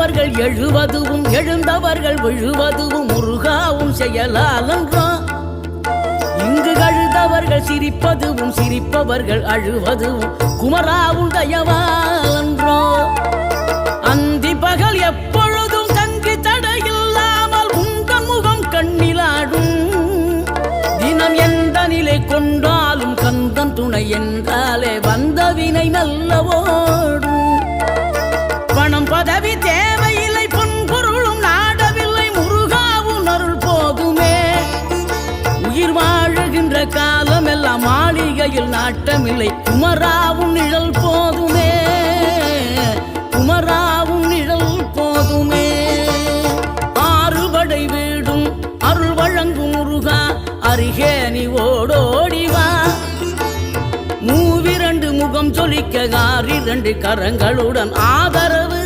எழுந்தவர்கள் எழுவதுவும் எழுந்தவர்கள் விழுவதுவும் முருகாவும் செயலாலன்றோ. இங்கு அழுதவர்கள் சிரிப்பதுவும் சிரிப்பவர்கள் அழுவதுவும் குமராவும் தயவாலன்றோ. அந்தி பகல் எப்பொழுதும் தங்கி தடையில்லாமல் உங்கள் முகம் கண்ணிலாடும். தினம் எந்த நிலை கொண்டாலும் கந்தன் துணை என்றாலே வந்த வினை நல்லவோடும். பணம் பதவி தேவையில்லை பொன்பொருளும் நாடவில்லை முருகாவும் அருள் போதுமே. உயிர் வாழுகின்ற காலம் எல்லாம் மாளிகையில் நாட்டமில்லை குமராவும் நிழல் போதுமே. குமராவும் நிழல் போதுமே. ஆறுபடை வீடும் அருள் வழங்கும் முருகா அருகே நீ ஓடோடிவா. மூவிரண்டு முகம் சொலிக்க 6 கரங்களுடன் ஆதரவு